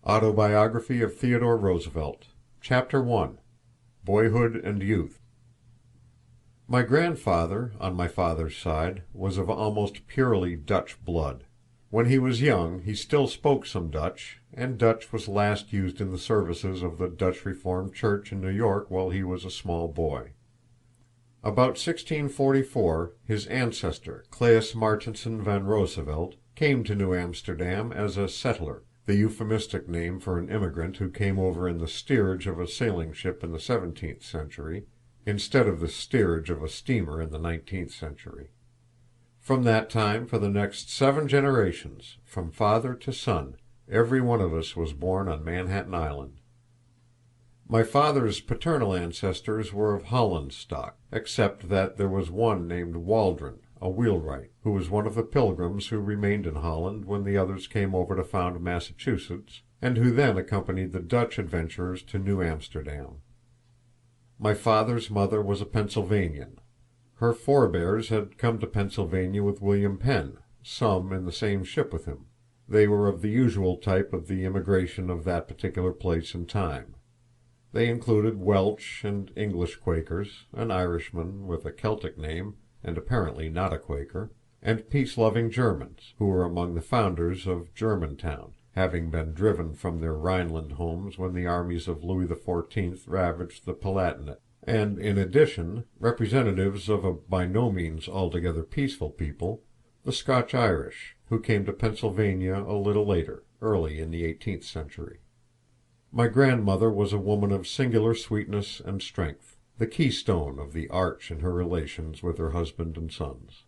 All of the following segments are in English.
Autobiography of Theodore Roosevelt, Chap.1, Boyhood and Youth. My grandfather, on my father's side, was of almost purely Dutch blood. When he was young he still spoke some Dutch, and Dutch was last used in the services of the Dutch Reformed Church in New York while he was a small boy. About 1644 his ancestor, Claes Martensen van Roosevelt, came to New Amsterdam as a settler, the euphemistic name for an immigrant who came over in the steerage of a sailing ship in the 17th century, instead of the steerage of a steamer in the 19th century. From that time for the next 7 generations, from father to son, every one of us was born on Manhattan Island. My father's paternal ancestors were of Holland stock, except that there was one named Waldron, a wheelwright, who was one of the Pilgrims who remained in Holland when the others came over to found Massachusetts, and who then accompanied the Dutch adventurers to New Amsterdam. My father's mother was a Pennsylvanian. Her forebears had come to Pennsylvania with William Penn, some in the same ship with him. They were of the usual type of the immigration of that particular place and time. They included Welsh and English Quakers, an Irishman with a Celtic name, and apparently not a Quaker, and peace-loving Germans, who were among the founders of Germantown, having been driven from their Rhineland homes when the armies of Louis XIV ravaged the Palatinate, and, in addition, representatives of a by no means altogether peaceful people, the Scotch-Irish, who came to Pennsylvania a little later, early in the 18th century. My grandmother was a woman of singular sweetness and strength, the keystone of the arch in her relations with her husband and sons.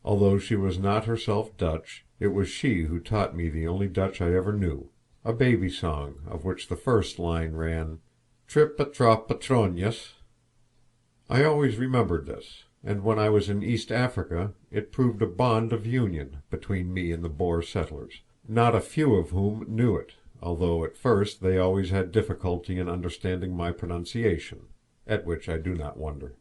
Although she was not herself Dutch, it was she who taught me the only Dutch I ever knew, a baby song of which the first line ran, "Trip a trop patronjes." I always remembered this, and when I was in East Africa it proved a bond of union between me and the Boer settlers, not a few of whom knew it, although at first they always had difficulty in understanding my pronunciation, at which I do not wonder.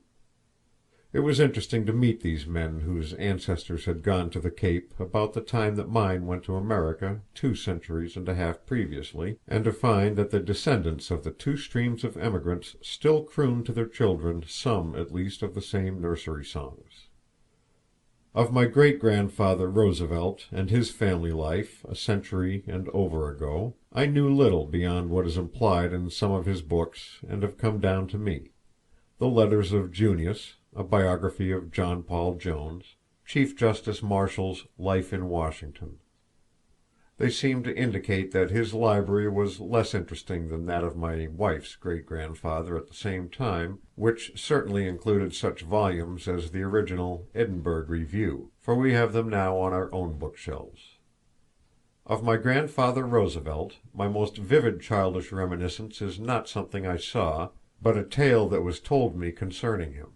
It was interesting to meet these men whose ancestors had gone to the Cape about the time that mine went to America 2 centuries and a half previously, and to find that the descendants of the 2 streams of emigrants still crooned to their children some at least of the same nursery songs. Of my great-grandfather Roosevelt and his family life a century and over ago, I knew little beyond what is implied in some of his books and have come down to me. The letters of Junius, a biography of John Paul Jones, Chief Justice Marshall's Life in Washington. They seem to indicate that his library was less interesting than that of my wife's great-grandfather at the same time, which certainly included such volumes as the original Edinburgh Review, for we have them now on our own bookshelves. Of my grandfather Roosevelt, my most vivid childish reminiscence is not something I saw, but a tale that was told me concerning him.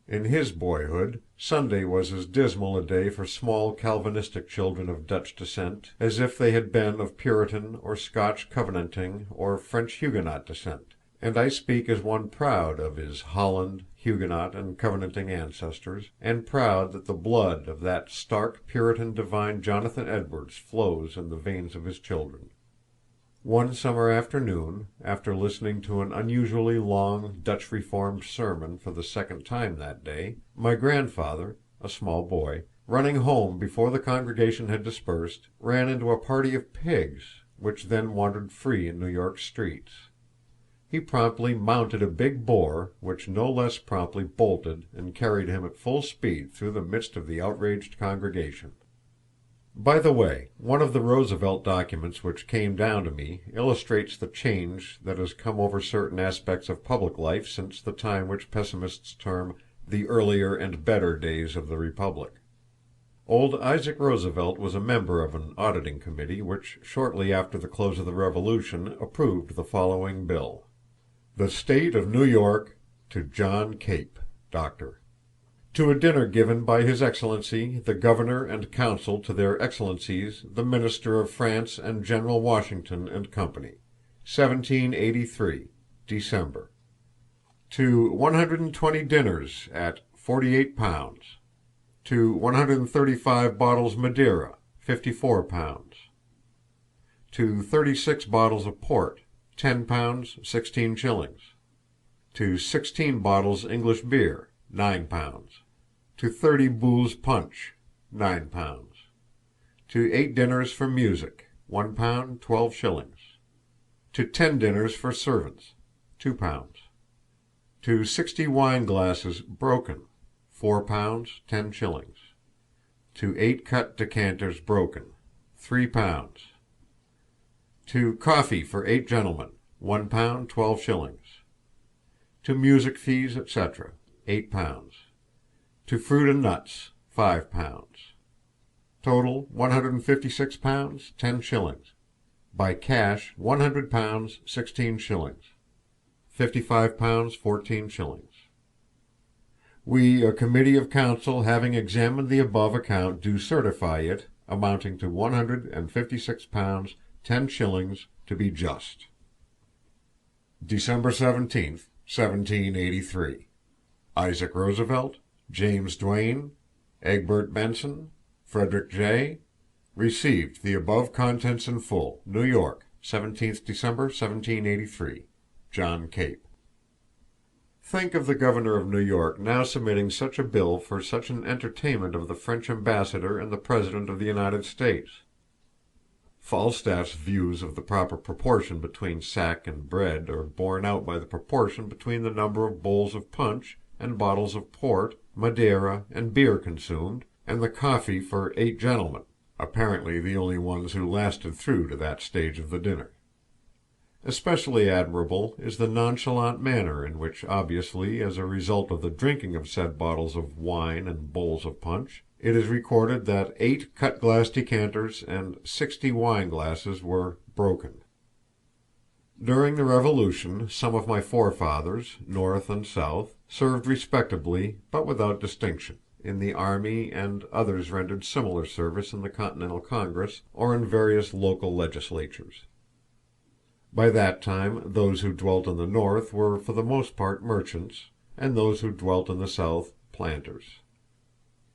In his boyhood, Sunday was as dismal a day for small Calvinistic children of Dutch descent as if they had been of Puritan or Scotch Covenanting or French Huguenot descent, and I speak as one proud of his Holland, Huguenot, and Covenanting ancestors, and proud that the blood of that stark Puritan divine Jonathan Edwards flows in the veins of his children. One summer afternoon, after listening to an unusually long Dutch Reformed sermon for the 2nd time that day, my grandfather, a small boy, running home before the congregation had dispersed, ran into a party of pigs, which then wandered free in New York streets. He promptly mounted a big boar, which no less promptly bolted and carried him at full speed through the midst of the outraged congregation. By the way, one of the Roosevelt documents which came down to me illustrates the change that has come over certain aspects of public life since the time which pessimists term the earlier and better days of the Republic. Old Isaac Roosevelt was a member of an auditing committee which shortly after the close of the Revolution approved the following bill: "The State of New York to John Cape, Doctor. To a dinner given by His Excellency the Governor and Council to their Excellencies the Minister of France and General Washington and Company, 1783, December. To 120 dinners at £48. To 135 bottles Madeira, £54. to 36 bottles of port, £10 16 shillings; to 16 bottles English beer, £9; to 30 boules punch, £9; to 8 dinners for music, £1 12 shillings; to 10 dinners for servants, £2; to 60 wine glasses broken, £4 10 shillings; to 8 cut decanters broken, £3; to coffee for 8 gentlemen, £1 12 shillings; to music fees, etc., £8; to fruit and nuts, £5. Total £156 10 shillings. By cash £100 16 shillings. £55 14 shillings. We, a committee of council, having examined the above account, do certify it, amounting to £156 10 shillings, to be just. December 17th, 1783. Isaac Roosevelt, James Duane, Egbert Benson, Frederick J. Received the above contents in full, New York, 17th December, 1783. John Cape. Think of the Governor of New York now submitting such a bill for such an entertainment of the French ambassador and the President of the United States! Falstaff's views of the proper proportion between sack and bread are borne out by the proportion between the number of bowls of punch and bottles of port, Madeira, and beer consumed, and the coffee for 8 gentlemen, apparently the only ones who lasted through to that stage of the dinner. Especially admirable is the nonchalant manner in which, obviously as a result of the drinking of said bottles of wine and bowls of punch, it is recorded that 8 cut-glass decanters and 60 wine glasses were broken. During the Revolution some of my forefathers, North and South, served respectably, but without distinction, in the army, and others rendered similar service in the Continental Congress or in various local legislatures. By that time those who dwelt in the North were for the most part merchants, and those who dwelt in the South planters.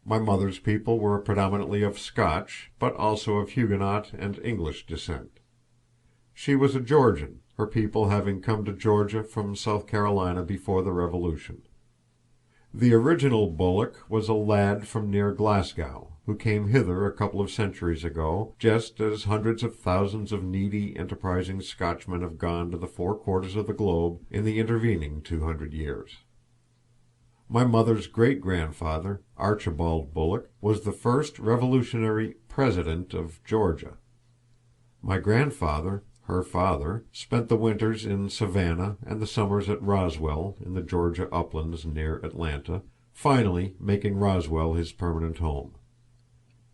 My mother's people were predominantly of Scotch, but also of Huguenot and English descent. She was a Georgian, her people having come to Georgia from South Carolina before the Revolution. The original Bullock was a lad from near Glasgow, who came hither a couple of centuries ago, just as hundreds of thousands of needy, enterprising Scotchmen have gone to the 4 quarters of the globe in the intervening 200 years. My mother's great-grandfather, Archibald Bullock, was the first Revolutionary President of Georgia. My grandfather, her father, spent the winters in Savannah and the summers at Roswell, in the Georgia uplands near Atlanta, finally making Roswell his permanent home.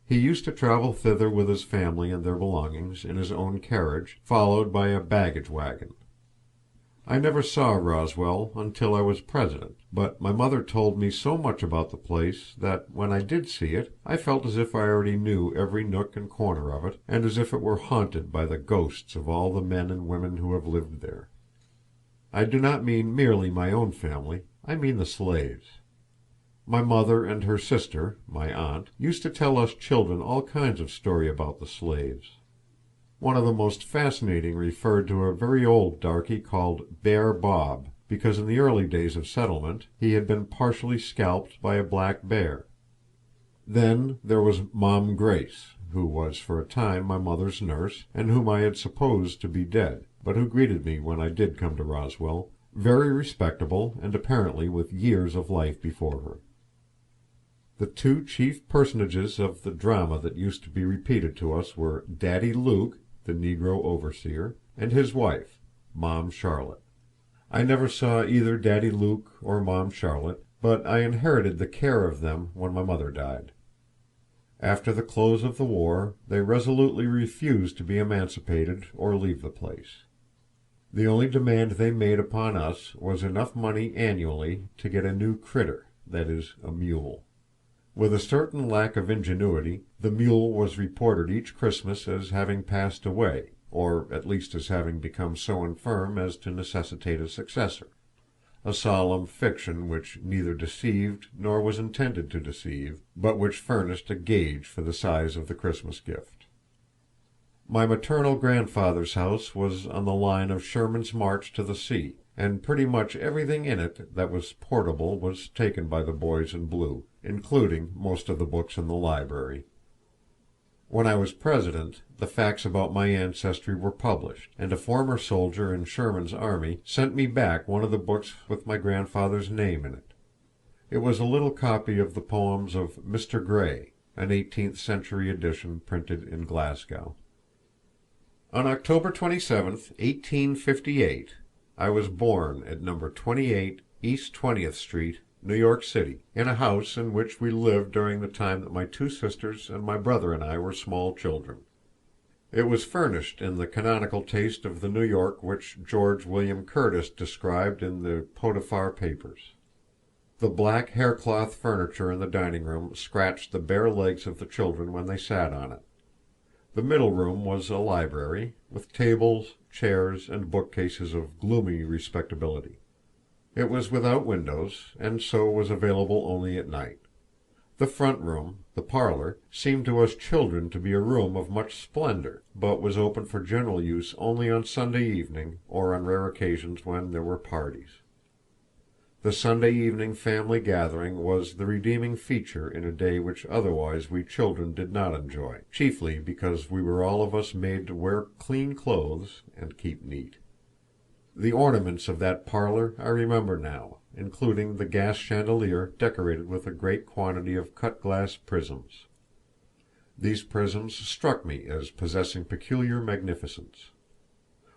He used to travel thither with his family and their belongings in his own carriage, followed by a baggage wagon. I never saw Roswell until I was president, but my mother told me so much about the place that when I did see it I felt as if I already knew every nook and corner of it, and as if it were haunted by the ghosts of all the men and women who have lived there. I do not mean merely my own family, I mean the slaves. My mother and her sister, my aunt, used to tell us children all kinds of story about the slaves. One of the most fascinating referred to a very old darky called Bear Bob, because in the early days of settlement he had been partially scalped by a black bear. Then there was Mom Grace, who was for a time my mother's nurse, and whom I had supposed to be dead, but who greeted me when I did come to Roswell, very respectable and apparently with years of life before her. The 2 chief personages of the drama that used to be repeated to us were Daddy Luke, the Negro overseer, and his wife, Mom Charlotte. I never saw either Daddy Luke or Mom Charlotte, but I inherited the care of them when my mother died. After the close of the war they resolutely refused to be emancipated or leave the place. The only demand they made upon us was enough money annually to get a new critter, that is, a mule. With a certain lack of ingenuity, the mule was reported each Christmas as having passed away, or at least as having become so infirm as to necessitate a successor, a solemn fiction which neither deceived nor was intended to deceive, but which furnished a gauge for the size of the Christmas gift. My maternal grandfather's house was on the line of Sherman's march to the sea, and pretty much everything in it that was portable was taken by the boys in blue, including most of the books in the library. When I was president, the facts about my ancestry were published, and a former soldier in Sherman's army sent me back one of the books with my grandfather's name in it. It was a little copy of the poems of Mr. Gray, an 18th century edition printed in Glasgow. On October 27th, 1858, I was born at number 28 East 20th Street, New York City, in a house in which we lived during the time that my two sisters and my brother and I were small children. It was furnished in the canonical taste of the New York which George William Curtis described in the Potiphar Papers. The black haircloth furniture in the dining room scratched the bare legs of the children when they sat on it. The middle room was a library, with tables, chairs, and bookcases of gloomy respectability. It was without windows, and so was available only at night. The front room, the parlor, seemed to us children to be a room of much splendor, but was open for general use only on Sunday evening, or on rare occasions when there were parties. The Sunday evening family gathering was the redeeming feature in a day which otherwise we children did not enjoy, chiefly because we were all of us made to wear clean clothes and keep neat. The ornaments of that parlor I remember now, including the gas chandelier decorated with a great quantity of cut glass prisms. These prisms struck me as possessing peculiar magnificence.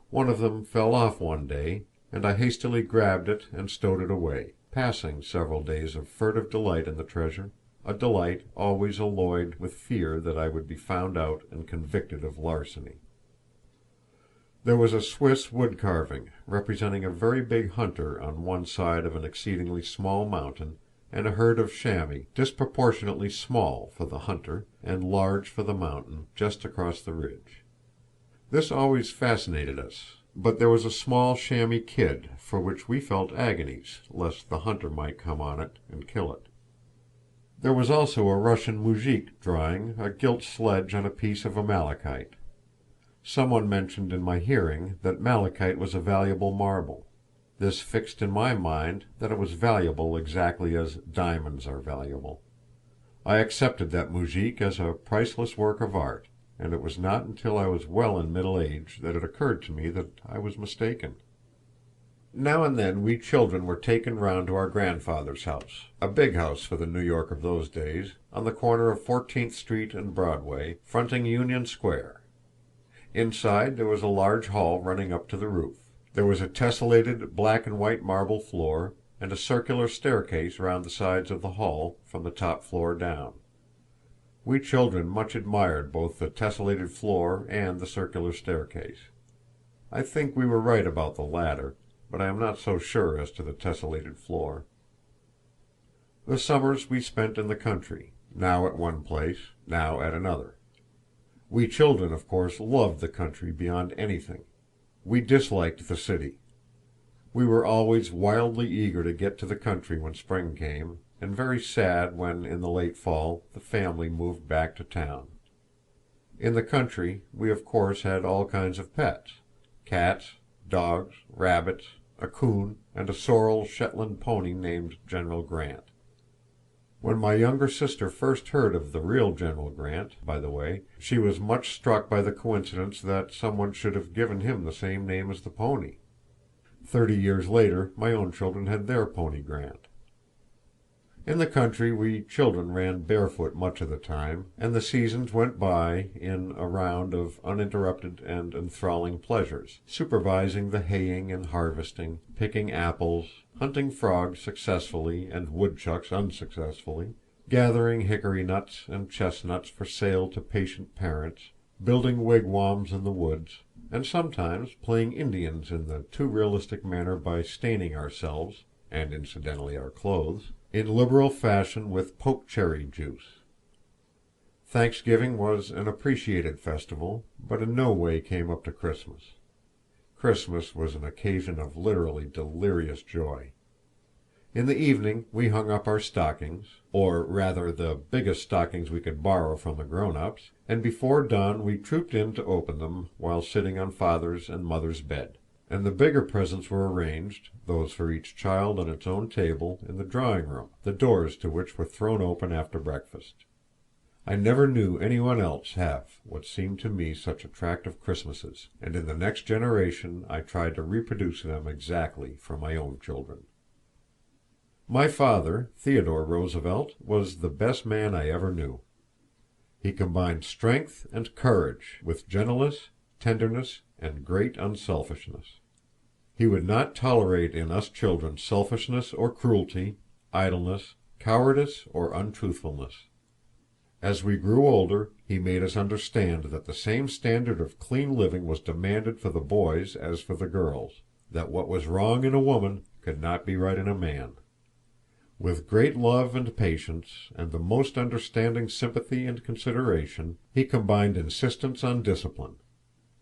One of them fell off one day, and I hastily grabbed it and stowed it away, passing several days of furtive delight in the treasure, a delight always alloyed with fear that I would be found out and convicted of larceny. There was a Swiss wood carving, representing a very big hunter on one side of an exceedingly small mountain, and a herd of chamois, disproportionately small for the hunter and large for the mountain, just across the ridge. This always fascinated us, but there was a small chamois kid, for which we felt agonies, lest the hunter might come on it and kill it. There was also a Russian moujik drawing a gilt sledge on a piece of amalekite. Someone mentioned in my hearing that malachite was a valuable marble. This fixed in my mind that it was valuable exactly as diamonds are valuable. I accepted that moujik as a priceless work of art, and it was not until I was well in middle age that it occurred to me that I was mistaken. Now and then we children were taken round to our grandfather's house, a big house for the New York of those days, on the corner of 14th Street and Broadway, fronting Union Square. Inside there was a large hall running up to the roof. There was a tessellated black and white marble floor, and a circular staircase round the sides of the hall, from the top floor down. We children much admired both the tessellated floor and the circular staircase. I think we were right about the latter, but I am not so sure as to the tessellated floor. The summers we spent in the country, now at one place, now at another. We children, of course, loved the country beyond anything. We disliked the city. We were always wildly eager to get to the country when spring came, and very sad when in the late fall the family moved back to town. In the country we of course had all kinds of pets: cats, dogs, rabbits, a coon, and a sorrel Shetland pony named General Grant. When my younger sister first heard of the real General Grant, by the way, she was much struck by the coincidence that someone should have given him the same name as the pony. 30 years later my own children had their pony Grant. In the country we children ran barefoot much of the time, and the seasons went by in a round of uninterrupted and enthralling pleasures, supervising the haying and harvesting, picking apples, hunting frogs successfully and woodchucks unsuccessfully, gathering hickory nuts and chestnuts for sale to patient parents, building wigwams in the woods, and sometimes playing Indians in the too realistic manner by staining ourselves, and incidentally our clothes, in liberal fashion with poke-cherry juice. Thanksgiving was an appreciated festival, but in no way came up to Christmas. Christmas was an occasion of literally delirious joy. In the evening we hung up our stockings, or rather the biggest stockings we could borrow from the grown-ups, and before dawn we trooped in to open them while sitting on Father's and Mother's bed. And the bigger presents were arranged, those for each child on its own table, in the drawing-room, the doors to which were thrown open after breakfast. I never knew anyone else have what seemed to me such attractive Christmases, and in the next generation I tried to reproduce them exactly for my own children. My father, Theodore Roosevelt, was the best man I ever knew. He combined strength and courage with gentleness, tenderness, and great unselfishness. He would not tolerate in us children selfishness or cruelty, idleness, cowardice, or untruthfulness. As we grew older, he made us understand that the same standard of clean living was demanded for the boys as for the girls, that what was wrong in a woman could not be right in a man. With great love and patience, and the most understanding sympathy and consideration, he combined insistence on discipline.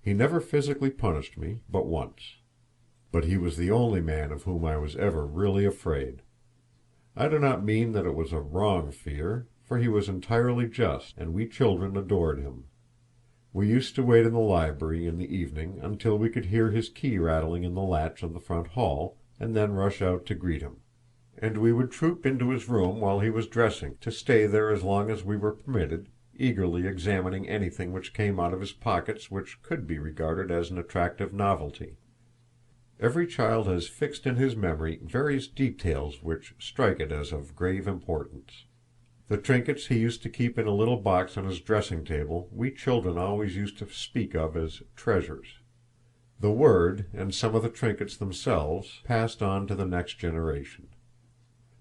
He never physically punished me, but once. But he was the only man of whom I was ever really afraid. I do not mean that it was a wrong fear, for he was entirely just, and we children adored him. We used to wait in the library in the evening until we could hear his key rattling in the latch of the front hall, and then rush out to greet him. And we would troop into his room while he was dressing, to stay there as long as we were permitted, eagerly examining anything which came out of his pockets which could be regarded as an attractive novelty. Every child has fixed in his memory various details which strike it as of grave importance. The trinkets he used to keep in a little box on his dressing table we children always used to speak of as treasures. The word, and some of the trinkets themselves, passed on to the next generation.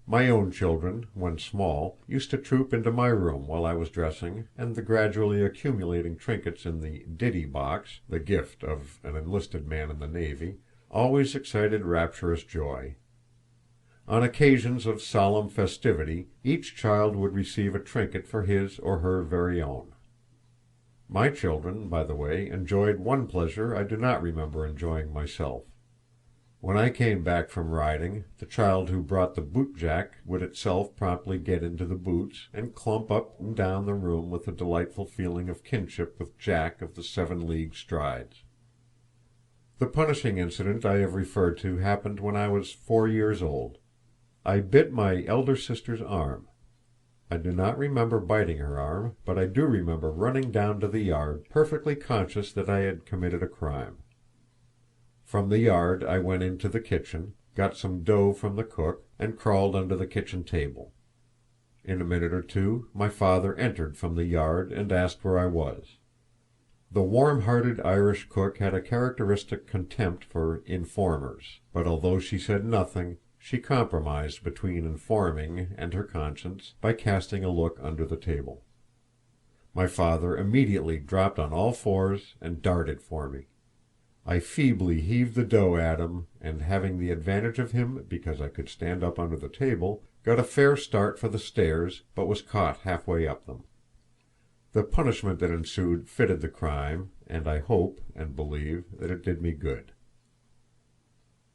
My own children, when small, used to troop into my room while I was dressing, and the gradually accumulating trinkets in the "ditty box," the gift of an enlisted man in the Navy, always excited rapturous joy. On occasions of solemn festivity, each child would receive a trinket for his or her very own. My children, by the way, enjoyed one pleasure I do not remember enjoying myself. When I came back from riding, the child who brought the boot-jack would itself promptly get into the boots, and clump up and down the room with a delightful feeling of kinship with Jack of the 7-league strides. The punishing incident I have referred to happened when I was 4 years old. I bit my elder sister's arm. I do not remember biting her arm, but I do remember running down to the yard, perfectly conscious that I had committed a crime. From the yard I went into the kitchen, got some dough from the cook, and crawled under the kitchen table. In a minute or two my father entered from the yard and asked where I was. The warm-hearted Irish cook had a characteristic contempt for informers, but although she said nothing, she compromised between informing and her conscience by casting a look under the table. My father immediately dropped on all fours and darted for me. I feebly heaved the dough at him, and having the advantage of him because I could stand up under the table, got a fair start for the stairs, but was caught halfway up them. The punishment that ensued fitted the crime, and I hope and believe that it did me good.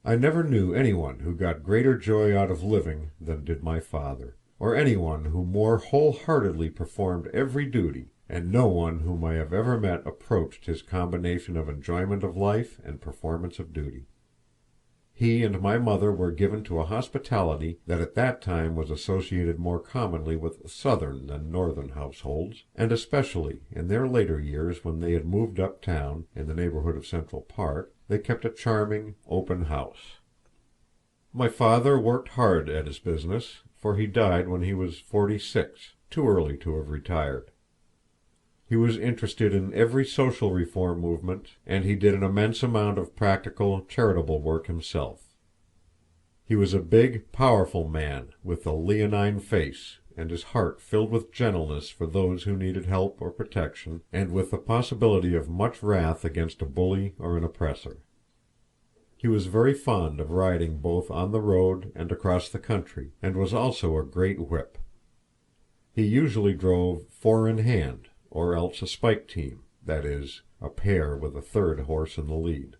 I never knew anyone who got greater joy out of living than did my father, or anyone who more wholeheartedly performed every duty, and no one whom I have ever met approached his combination of enjoyment of life and performance of duty. He and my mother were given to a hospitality that at that time was associated more commonly with Southern than Northern households, and especially in their later years when they had moved uptown, in the neighborhood of Central Park, they kept a charming, open house. My father worked hard at his business, for he died when he was 46, too early to have retired. He was interested in every social reform movement, and he did an immense amount of practical, charitable work himself. He was a big, powerful man, with a leonine face, and his heart filled with gentleness for those who needed help or protection, and with the possibility of much wrath against a bully or an oppressor. He was very fond of riding both on the road and across the country, and was also a great whip. He usually drove 4 in hand, or else a spike team, that is, a pair with a third horse in the lead.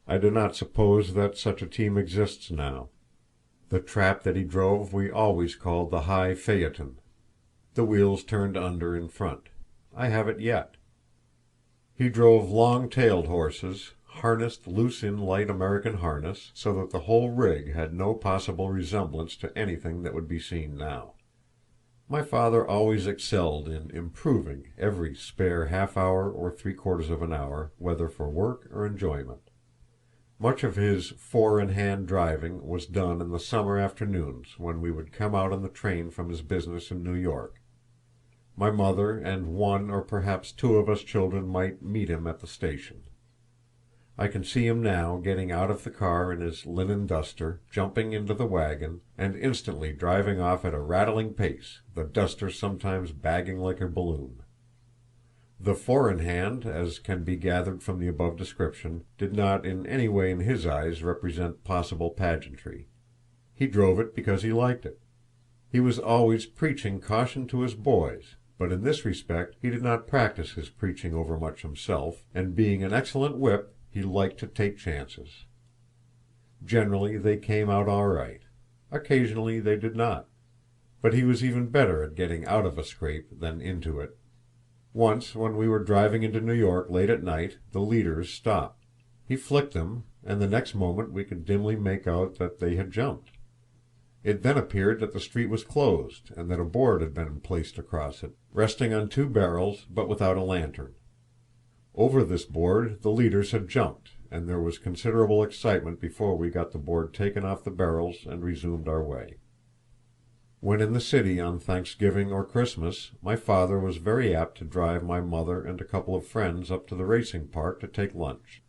I do not suppose that such a team exists now. The trap that he drove we always called the high phaeton. The wheels turned under in front. I have it yet. He drove long-tailed horses, harnessed loose in light American harness, so that the whole rig had no possible resemblance to anything that would be seen now. My father always excelled in improving every spare half hour or three-quarters of an hour, whether for work or enjoyment. Much of his four-in-hand driving was done in the summer afternoons when we would come out on the train from his business in New York. My mother and one or perhaps two of us children might meet him at the station. I can see him now getting out of the car in his linen duster, jumping into the wagon, and instantly driving off at a rattling pace, the duster sometimes bagging like a balloon. The four-in-hand, as can be gathered from the above description, did not in any way in his eyes represent possible pageantry. He drove it because he liked it. He was always preaching caution to his boys, but in this respect he did not practice his preaching overmuch himself, and being an excellent whip, he liked to take chances. Generally they came out all right. Occasionally they did not. But he was even better at getting out of a scrape than into it. Once, when we were driving into New York late at night, the leaders stopped. He flicked them, and the next moment we could dimly make out that they had jumped. It then appeared that the street was closed, and that a board had been placed across it, resting on two barrels, but without a lantern. Over this board the leaders had jumped, and there was considerable excitement before we got the board taken off the barrels and resumed our way. When in the city on Thanksgiving or Christmas, my father was very apt to drive my mother and a couple of friends up to the racing park to take lunch.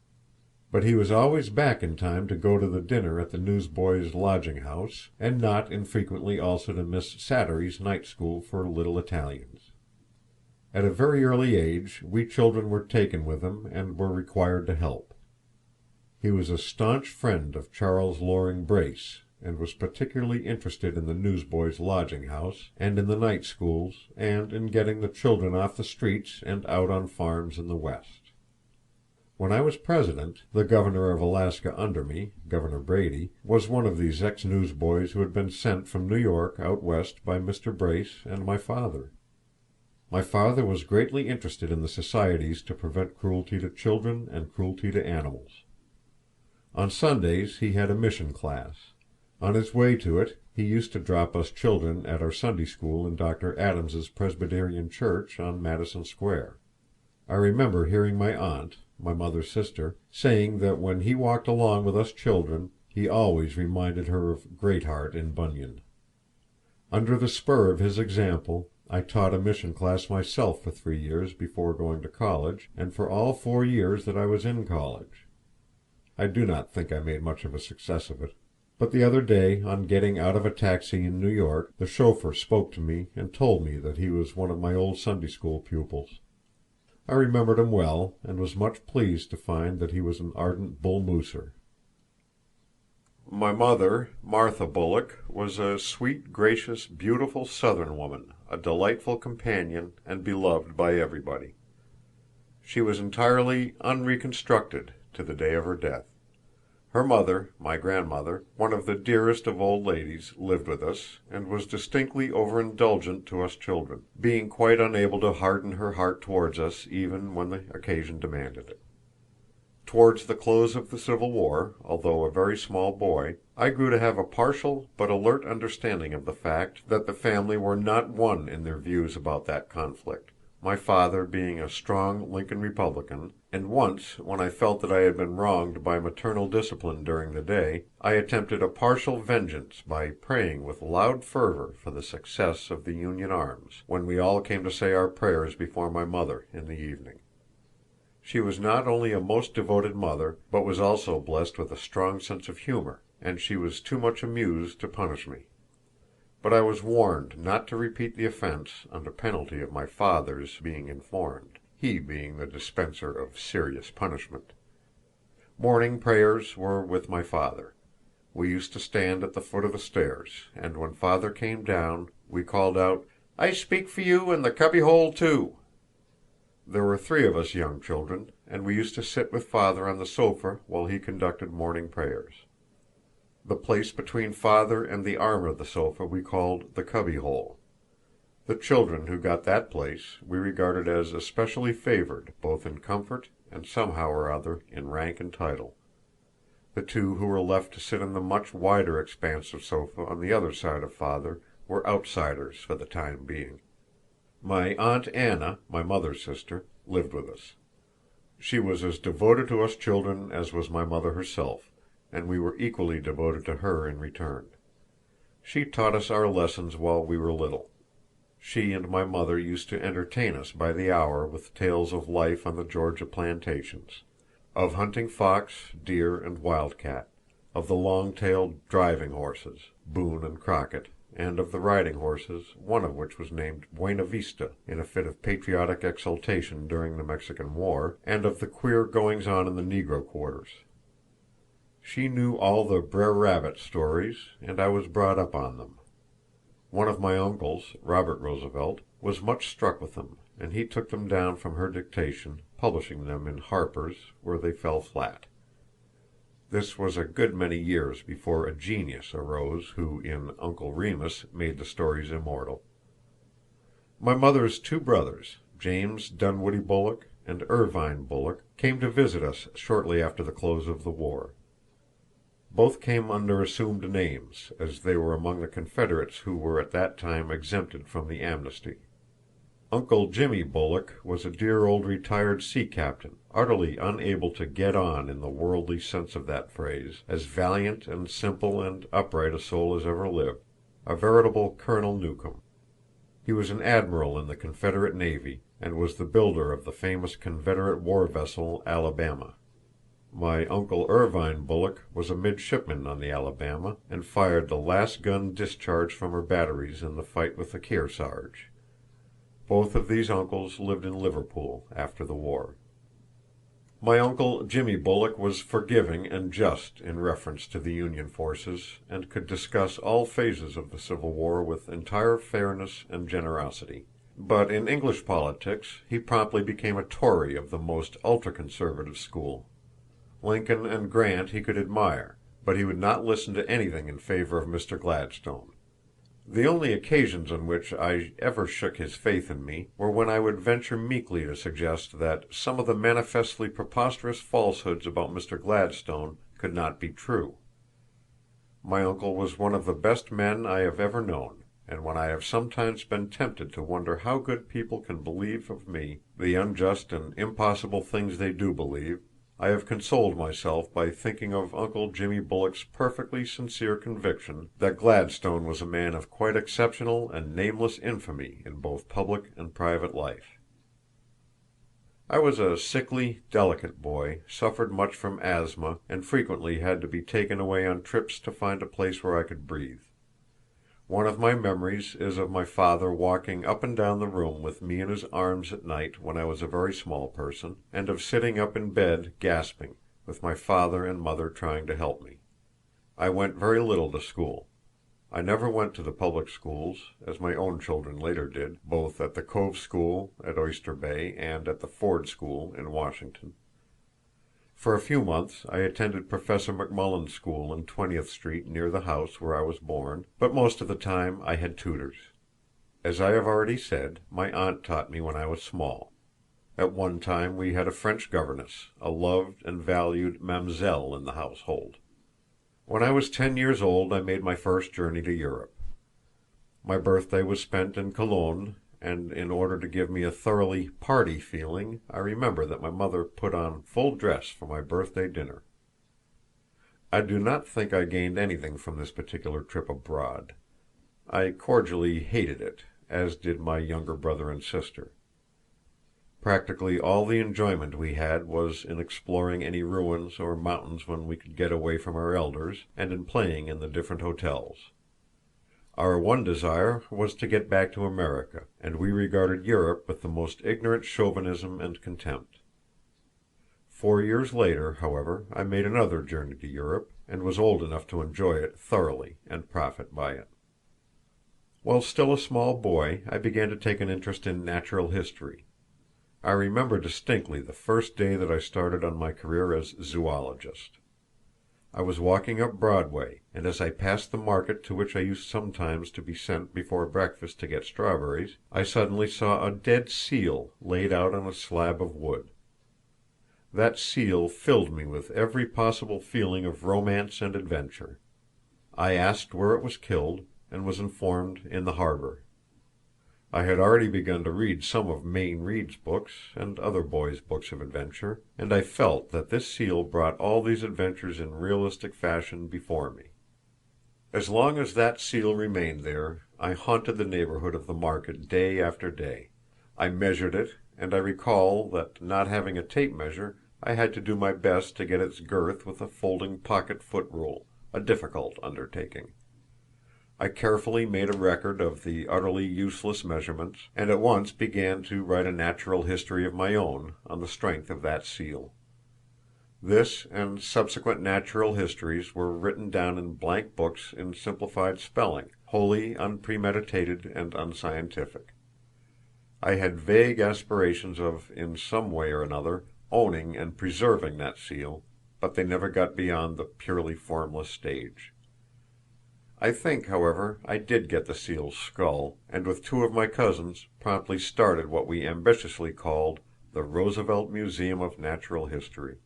But he was always back in time to go to the dinner at the newsboys' lodging house, and not infrequently also to Miss Sattery's night school for little Italians. At a very early age we children were taken with him and were required to help. He was a staunch friend of Charles Loring Brace, and was particularly interested in the newsboys' lodging house, and in the night schools, and in getting the children off the streets and out on farms in the West. When I was president, the governor of Alaska under me, Governor Brady, was one of these ex-newsboys who had been sent from New York out west by Mr. Brace and my father. My father was greatly interested in the societies to prevent cruelty to children and cruelty to animals. On Sundays he had a mission class. On his way to it he used to drop us children at our Sunday school in Dr. Adams's Presbyterian Church on Madison Square. I remember hearing my aunt, my mother's sister, saying that when he walked along with us children he always reminded her of Greatheart in Bunyan. Under the spur of his example I taught a mission class myself for 3 years before going to college, and for all 4 years that I was in college. I do not think I made much of a success of it. But the other day, on getting out of a taxi in New York, the chauffeur spoke to me and told me that he was one of my old Sunday school pupils. I remembered him well, and was much pleased to find that he was an ardent bull mooser. My mother, Martha Bullock, was a sweet, gracious, beautiful Southern woman, a delightful companion, and beloved by everybody. She was entirely unreconstructed to the day of her death. Her mother, my grandmother, one of the dearest of old ladies, lived with us, and was distinctly overindulgent to us children, being quite unable to harden her heart towards us even when the occasion demanded it. Towards the close of the Civil War, although a very small boy, I grew to have a partial but alert understanding of the fact that the family were not one in their views about that conflict, my father being a strong Lincoln Republican, and once, when I felt that I had been wronged by maternal discipline during the day, I attempted a partial vengeance by praying with loud fervor for the success of the Union arms, when we all came to say our prayers before my mother in the evening. She was not only a most devoted mother, but was also blessed with a strong sense of humor, and she was too much amused to punish me. But I was warned not to repeat the offense under penalty of my father's being informed, he being the dispenser of serious punishment. Morning prayers were with my father. We used to stand at the foot of the stairs, and when father came down we called out, "I speak for you and the cubbyhole too." There were 3 of us young children, and we used to sit with father on the sofa while he conducted morning prayers. The place between father and the arm of the sofa we called the cubbyhole. The children who got that place we regarded as especially favored both in comfort and somehow or other in rank and title. The two who were left to sit in the much wider expanse of sofa on the other side of father were outsiders for the time being. My Aunt Anna, my mother's sister, lived with us. She was as devoted to us children as was my mother herself, and we were equally devoted to her in return. She taught us our lessons while we were little. She and my mother used to entertain us by the hour with tales of life on the Georgia plantations, of hunting fox, deer, and wildcat, of the long-tailed driving horses, Boone and Crockett, and of the riding horses, one of which was named Buena Vista in a fit of patriotic exultation during the Mexican War, and of the queer goings-on in the negro quarters. She knew all the Brer Rabbit stories, and I was brought up on them. One of my uncles, Robert Roosevelt, was much struck with them, and he took them down from her dictation, publishing them in Harper's, where they fell flat. This was a good many years before a genius arose who, in Uncle Remus, made the stories immortal. My mother's two brothers, James Dunwoody Bullock and Irvine Bullock, came to visit us shortly after the close of the war. Both came under assumed names, as they were among the Confederates who were at that time exempted from the amnesty. Uncle Jimmy Bullock was a dear old retired sea captain, utterly unable to get on in the worldly sense of that phrase, as valiant and simple and upright a soul as ever lived, a veritable Colonel Newcomb. He was an admiral in the Confederate Navy, and was the builder of the famous Confederate war vessel Alabama. My Uncle Irvine Bullock was a midshipman on the Alabama, and fired the last gun discharged from her batteries in the fight with the Kearsarge. Both of these uncles lived in Liverpool after the war. My Uncle Jimmy Bullock was forgiving and just in reference to the Union forces, and could discuss all phases of the Civil War with entire fairness and generosity. But in English politics he promptly became a Tory of the most ultra-conservative school. Lincoln and Grant he could admire, but he would not listen to anything in favor of Mr. Gladstone. The only occasions on which I ever shook his faith in me were when I would venture meekly to suggest that some of the manifestly preposterous falsehoods about Mr. Gladstone could not be true. My uncle was one of the best men I have ever known, and when I have sometimes been tempted to wonder how good people can believe of me the unjust and impossible things they do believe, I have consoled myself by thinking of Uncle Jimmy Bullock's perfectly sincere conviction that Gladstone was a man of quite exceptional and nameless infamy in both public and private life. I was a sickly, delicate boy, suffered much from asthma, and frequently had to be taken away on trips to find a place where I could breathe. One of my memories is of my father walking up and down the room with me in his arms at night when I was a very small person, and of sitting up in bed gasping, with my father and mother trying to help me. I went very little to school. I never went to the public schools, as my own children later did, both at the Cove School at Oyster Bay and at the Ford School in Washington. For a few months I attended Professor McMullen's school in 20th Street near the house where I was born, but most of the time I had tutors. As I have already said, my aunt taught me when I was small. At one time we had a French governess, a loved and valued Mamselle in the household. When I was 10 years old I made my first journey to Europe. My birthday was spent in Cologne, and in order to give me a thoroughly party feeling, I remember that my mother put on full dress for my birthday dinner. I do not think I gained anything from this particular trip abroad. I cordially hated it, as did my younger brother and sister. Practically all the enjoyment we had was in exploring any ruins or mountains when we could get away from our elders, and in playing in the different hotels. Our one desire was to get back to America, and we regarded Europe with the most ignorant chauvinism and contempt. 4 years later, however, I made another journey to Europe, and was old enough to enjoy it thoroughly and profit by it. While still a small boy, I began to take an interest in natural history. I remember distinctly the first day that I started on my career as zoologist. I was walking up Broadway, and as I passed the market to which I used sometimes to be sent before breakfast to get strawberries, I suddenly saw a dead seal laid out on a slab of wood. That seal filled me with every possible feeling of romance and adventure. I asked where it was killed, and was informed in the harbor. I had already begun to read some of Mayne Reid's books and other boys' books of adventure, and I felt that this seal brought all these adventures in realistic fashion before me. As long as that seal remained there, I haunted the neighborhood of the market day after day. I measured it, and I recall that, not having a tape measure, I had to do my best to get its girth with a folding pocket foot rule, a difficult undertaking. I carefully made a record of the utterly useless measurements, and at once began to write a natural history of my own on the strength of that seal. This and subsequent natural histories were written down in blank books in simplified spelling, wholly unpremeditated and unscientific. I had vague aspirations of, in some way or another, owning and preserving that seal, but they never got beyond the purely formless stage. I think, however, I did get the seal's skull, and with two of my cousins promptly started what we ambitiously called the Roosevelt Museum of Natural History.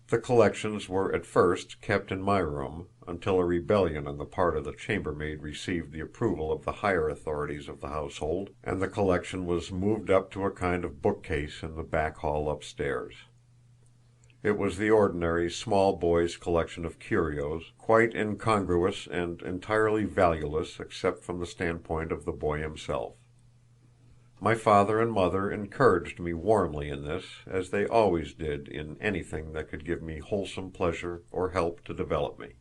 The collections were at first kept in my room, until a rebellion on the part of the chambermaid received the approval of the higher authorities of the household, and the collection was moved up to a kind of bookcase in the back hall upstairs. It was the ordinary small boy's collection of curios, quite incongruous and entirely valueless except from the standpoint of the boy himself. My father and mother encouraged me warmly in this, as they always did in anything that could give me wholesome pleasure or help to develop me.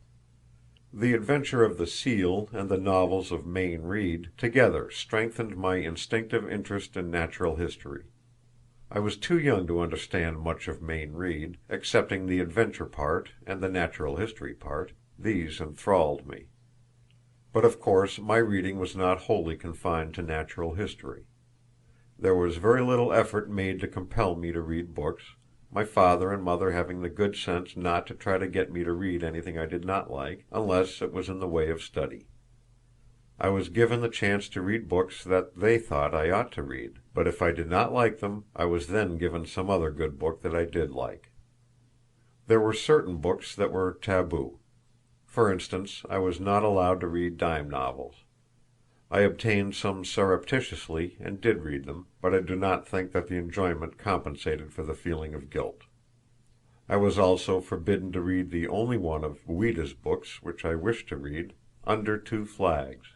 The adventure of the seal and the novels of Mayne Reid together strengthened my instinctive interest in natural history. I was too young to understand much of Mayne Reid, excepting the adventure part and the natural history part; these enthralled me. But of course my reading was not wholly confined to natural history. There was very little effort made to compel me to read books, my father and mother having the good sense not to try to get me to read anything I did not like, unless it was in the way of study. I was given the chance to read books that they thought I ought to read, but if I did not like them, I was then given some other good book that I did like. There were certain books that were taboo. For instance, I was not allowed to read dime novels. I obtained some surreptitiously and did read them, but I do not think that the enjoyment compensated for the feeling of guilt. I was also forbidden to read the only one of Ouida's books which I wished to read, Under Two Flags.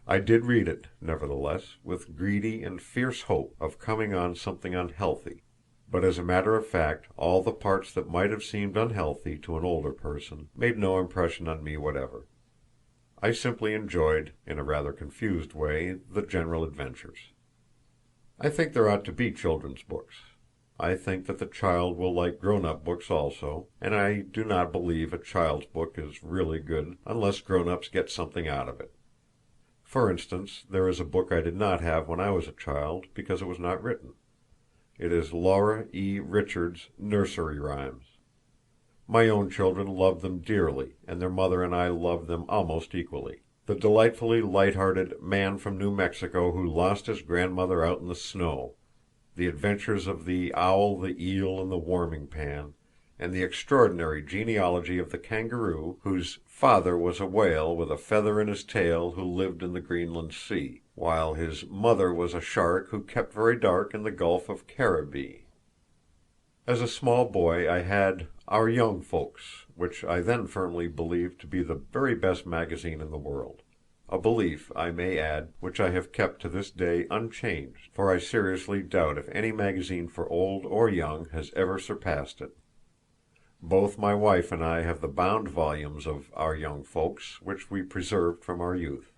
I did read it, nevertheless, with greedy and fierce hope of coming on something unhealthy, but as a matter of fact all the parts that might have seemed unhealthy to an older person made no impression on me whatever. I simply enjoyed, in a rather confused way, the general adventures. I think there ought to be children's books. I think that the child will like grown-up books also, and I do not believe a child's book is really good unless grown-ups get something out of it. For instance, there is a book I did not have when I was a child because it was not written. It is Laura E. Richards' Nursery Rhymes. My own children loved them dearly, and their mother and I loved them almost equally. The delightfully light-hearted Man from New Mexico Who Lost His Grandmother Out in the Snow, the adventures of the Owl, the Eel, and the Warming Pan, and the extraordinary genealogy of the kangaroo whose father was a whale with a feather in his tail who lived in the Greenland Sea, while his mother was a shark who kept very dark in the Gulf of Caribbee. As a small boy I had Our Young Folks, which I then firmly believed to be the very best magazine in the world, a belief, I may add, which I have kept to this day unchanged, for I seriously doubt if any magazine for old or young has ever surpassed it. Both my wife and I have the bound volumes of Our Young Folks, which we preserved from our youth.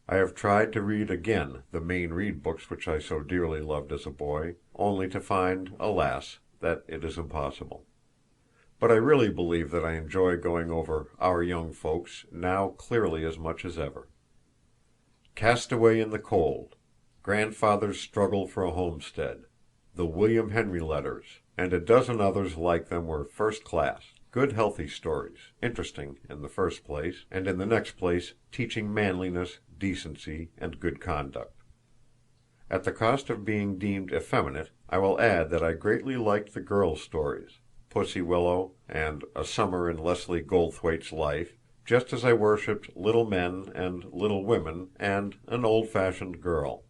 I have tried to read again the Mayne Reid books which I so dearly loved as a boy, only to find, alas, that it is impossible. But I really believe that I enjoy going over Our Young Folks now clearly as much as ever. Castaway in the Cold, Grandfather's Struggle for a Homestead, the William Henry Letters, and a dozen others like them were first class, good healthy stories, interesting in the first place, and in the next place teaching manliness, decency, and good conduct. At the cost of being deemed effeminate, I will add that I greatly liked the girls' stories, Pussy Willow and A Summer in Leslie Goldthwaite's Life, just as I worshipped Little Men and Little Women and An Old-Fashioned Girl.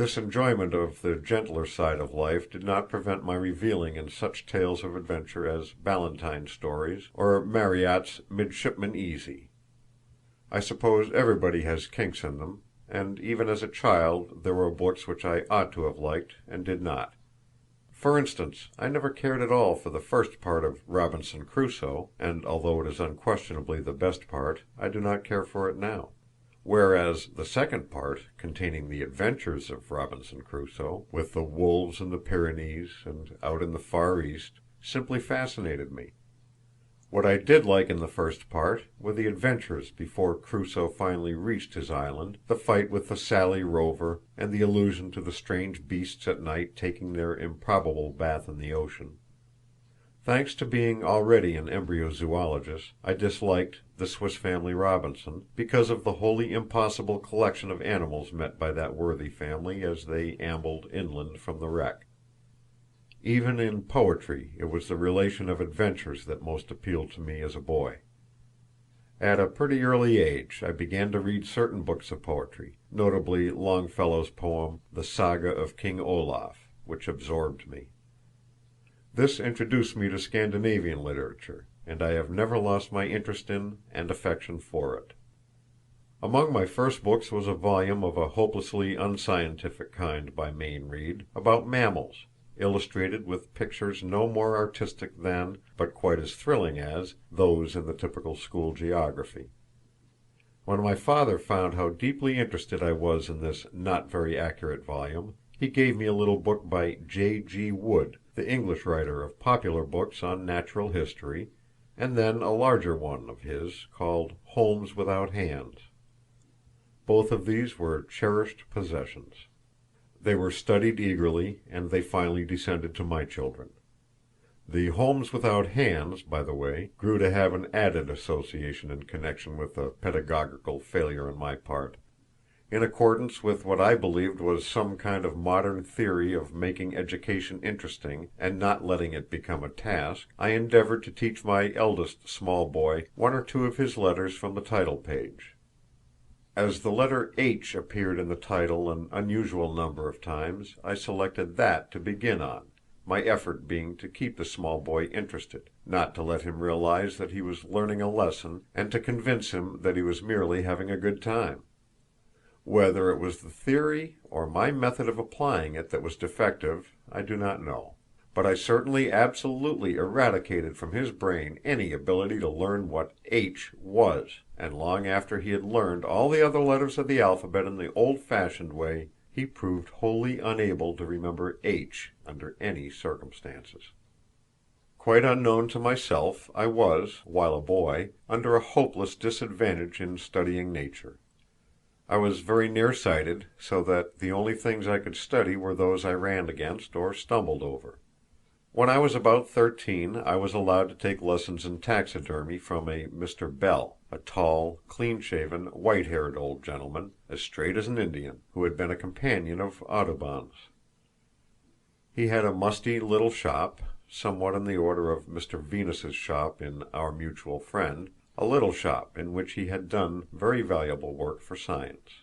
This enjoyment of the gentler side of life did not prevent my reveling in such tales of adventure as Ballantyne's stories or Marryat's Midshipman Easy. I suppose everybody has kinks in them, and even as a child there were books which I ought to have liked and did not. For instance, I never cared at all for the first part of Robinson Crusoe, and although it is unquestionably the best part, I do not care for it now. Whereas the second part, containing the adventures of Robinson Crusoe, with the wolves in the Pyrenees and out in the Far East, simply fascinated me. What I did like in the first part were the adventures before Crusoe finally reached his island, the fight with the Sally Rover, and the allusion to the strange beasts at night taking their improbable bath in the ocean. Thanks to being already an embryo-zoologist, I disliked The Swiss Family Robinson, because of the wholly impossible collection of animals met by that worthy family as they ambled inland from the wreck. Even in poetry it was the relation of adventures that most appealed to me as a boy. At a pretty early age I began to read certain books of poetry, notably Longfellow's poem The Saga of King Olaf, which absorbed me. This introduced me to Scandinavian literature, and I have never lost my interest in and affection for it. Among my first books was a volume of a hopelessly unscientific kind by Mayne Reid, about mammals, illustrated with pictures no more artistic than, but quite as thrilling as, those in the typical school geography. When my father found how deeply interested I was in this not very accurate volume, he gave me a little book by J.G. Wood, the English writer of popular books on natural history, and then a larger one of his called Homes Without Hands. Both of these were cherished possessions. They were studied eagerly, and they finally descended to my children. The Homes Without Hands, by the way, grew to have an added association in connection with a pedagogical failure on my part. In accordance with what I believed was some kind of modern theory of making education interesting and not letting it become a task, I endeavored to teach my eldest small boy one or two of his letters from the title page. As the letter H appeared in the title an unusual number of times, I selected that to begin on, my effort being to keep the small boy interested, not to let him realize that he was learning a lesson, and to convince him that he was merely having a good time. Whether it was the theory or my method of applying it that was defective, I do not know. But I certainly absolutely eradicated from his brain any ability to learn what H was, and long after he had learned all the other letters of the alphabet in the old-fashioned way, he proved wholly unable to remember H under any circumstances. Quite unknown to myself, I was, while a boy, under a hopeless disadvantage in studying nature. I was very nearsighted, so that the only things I could study were those I ran against or stumbled over. When I was about 13 I was allowed to take lessons in taxidermy from a Mr. Bell, a tall, clean-shaven, white-haired old gentleman, as straight as an Indian, who had been a companion of Audubon's. He had a musty little shop, somewhat in the order of Mr. Venus's shop in Our Mutual Friend, a little shop in which he had done very valuable work for science.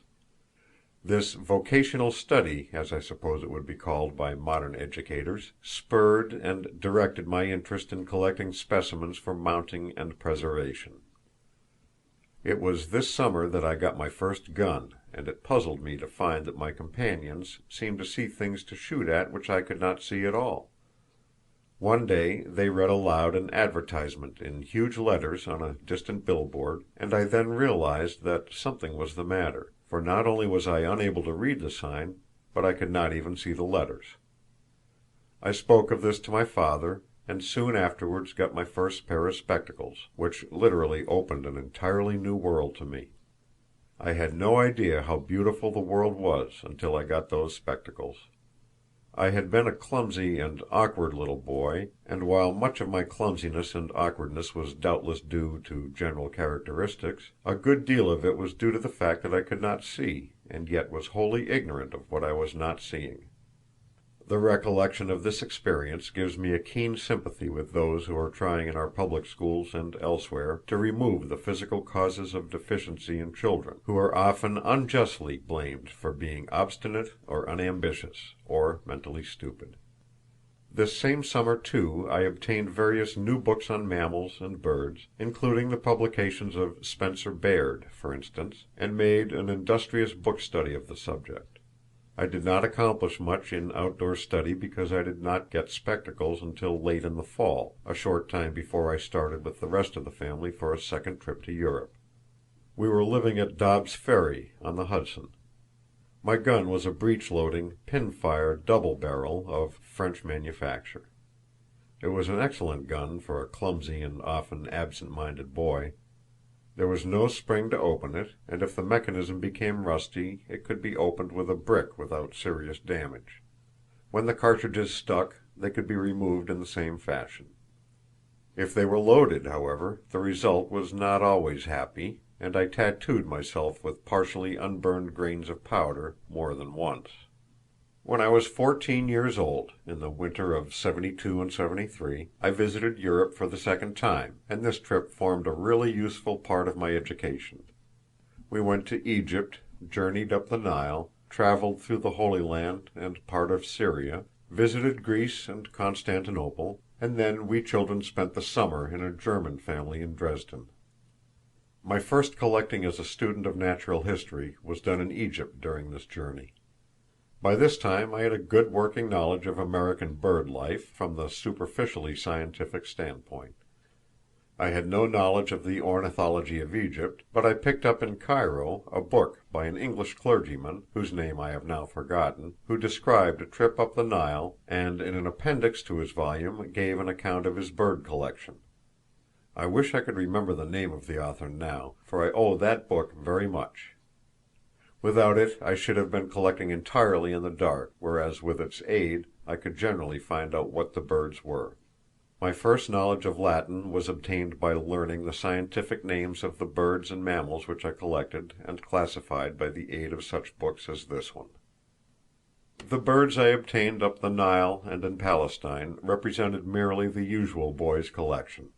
This vocational study, as I suppose it would be called by modern educators, spurred and directed my interest in collecting specimens for mounting and preservation. It was this summer that I got my first gun, and it puzzled me to find that my companions seemed to see things to shoot at which I could not see at all. One day they read aloud an advertisement in huge letters on a distant billboard, and I then realized that something was the matter, for not only was I unable to read the sign, but I could not even see the letters. I spoke of this to my father, and soon afterwards got my first pair of spectacles, which literally opened an entirely new world to me. I had no idea how beautiful the world was until I got those spectacles. I had been a clumsy and awkward little boy, and while much of my clumsiness and awkwardness was doubtless due to general characteristics, a good deal of it was due to the fact that I could not see, and yet was wholly ignorant of what I was not seeing. The recollection of this experience gives me a keen sympathy with those who are trying in our public schools and elsewhere to remove the physical causes of deficiency in children, who are often unjustly blamed for being obstinate or unambitious, or mentally stupid. This same summer, too, I obtained various new books on mammals and birds, including the publications of Spencer Baird, for instance, and made an industrious book study of the subject. I did not accomplish much in outdoor study because I did not get spectacles until late in the fall, a short time before I started with the rest of the family for a second trip to Europe. We were living at Dobbs Ferry, on the Hudson. My gun was a breech-loading, pin-fire double-barrel of French manufacture. It was an excellent gun for a clumsy and often absent-minded boy. There was no spring to open it, and if the mechanism became rusty it could be opened with a brick without serious damage. When the cartridges stuck, they could be removed in the same fashion. If they were loaded, however, the result was not always happy, and I tattooed myself with partially unburned grains of powder more than once. When I was 14 years old, in the winter of '72 and '73, I visited Europe for the second time, and this trip formed a really useful part of my education. We went to Egypt, journeyed up the Nile, traveled through the Holy Land and part of Syria, visited Greece and Constantinople, and then we children spent the summer in a German family in Dresden. My first collecting as a student of natural history was done in Egypt during this journey. By this time I had a good working knowledge of American bird life from the superficially scientific standpoint. I had no knowledge of the ornithology of Egypt, but I picked up in Cairo a book by an English clergyman, whose name I have now forgotten, who described a trip up the Nile, and in an appendix to his volume gave an account of his bird collection. I wish I could remember the name of the author now, for I owe that book very much. Without it I should have been collecting entirely in the dark, whereas with its aid I could generally find out what the birds were. My first knowledge of Latin was obtained by learning the scientific names of the birds and mammals which I collected and classified by the aid of such books as this one. The birds I obtained up the Nile and in Palestine represented merely the usual boy's collection.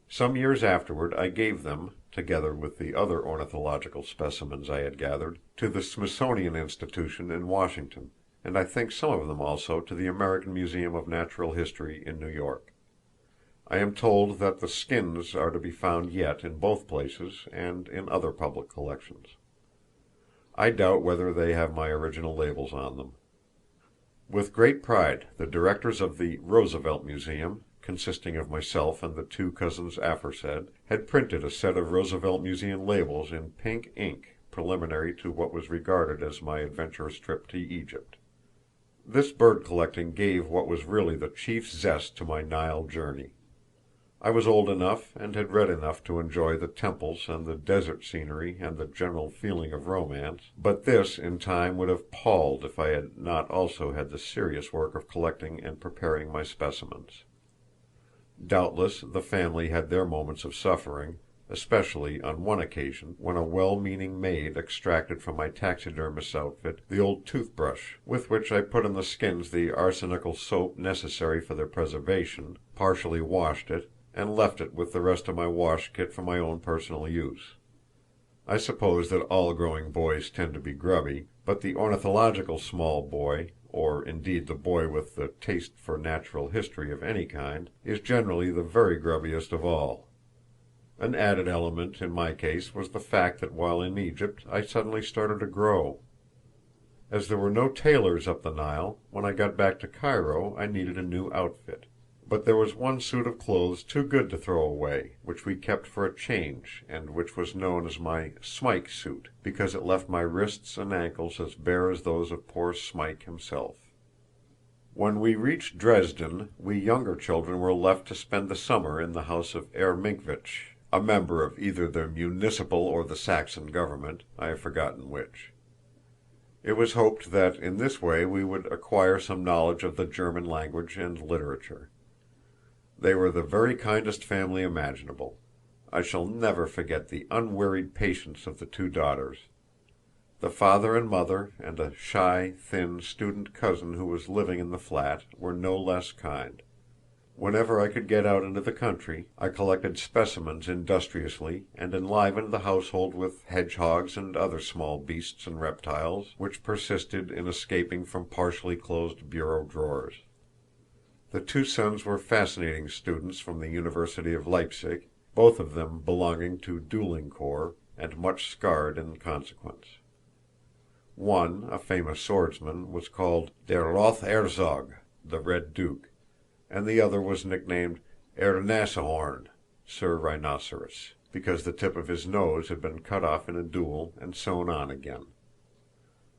Some years afterward I gave them, together with the other ornithological specimens I had gathered, to the Smithsonian Institution in Washington, and I think some of them also to the American Museum of Natural History in New York. I am told that the skins are to be found yet in both places and in other public collections. I doubt whether they have my original labels on them. With great pride the directors of the Roosevelt Museum, consisting of myself and the two cousins aforesaid, had printed a set of Roosevelt Museum labels in pink ink preliminary to what was regarded as my adventurous trip to Egypt. This bird collecting gave what was really the chief zest to my Nile journey. I was old enough and had read enough to enjoy the temples and the desert scenery and the general feeling of romance, but this in time would have palled if I had not also had the serious work of collecting and preparing my specimens. Doubtless the family had their moments of suffering, especially on one occasion when a well-meaning maid extracted from my taxidermist's outfit the old toothbrush with which I put in the skins the arsenical soap necessary for their preservation, partially washed it, and left it with the rest of my wash kit for my own personal use. I suppose that all growing boys tend to be grubby, but the ornithological small boy, or indeed the boy with the taste for natural history of any kind, is generally the very grubbiest of all. An added element in my case was the fact that while in Egypt I suddenly started to grow. As there were no tailors up the Nile, when I got back to Cairo I needed a new outfit. But there was one suit of clothes too good to throw away, which we kept for a change, and which was known as my Smike suit, because it left my wrists and ankles as bare as those of poor Smike himself. When we reached Dresden, we younger children were left to spend the summer in the house of Herr Minkwitsch, a member of either the municipal or the Saxon government, I have forgotten which. It was hoped that in this way we would acquire some knowledge of the German language and literature. They were the very kindest family imaginable. I shall never forget the unwearied patience of the two daughters. The father and mother and a shy, thin student cousin who was living in the flat were no less kind. Whenever I could get out into the country, I collected specimens industriously and enlivened the household with hedgehogs and other small beasts and reptiles which persisted in escaping from partially closed bureau drawers. The two sons were fascinating students from the University of Leipzig, both of them belonging to dueling corps, and much scarred in consequence. One, a famous swordsman, was called Der Rothherzog, the Red Duke, and the other was nicknamed Er Nashorn, Sir Rhinoceros, because the tip of his nose had been cut off in a duel and sewn on again.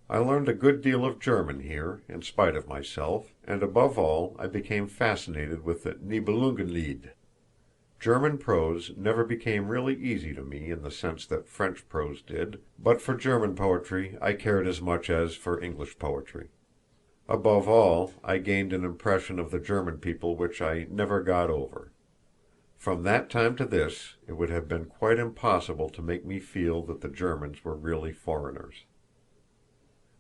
I learned a good deal of German here, in spite of myself, and above all I became fascinated with the Nibelungenlied. German prose never became really easy to me in the sense that French prose did, but for German poetry I cared as much as for English poetry. Above all, I gained an impression of the German people which I never got over. From that time to this it would have been quite impossible to make me feel that the Germans were really foreigners.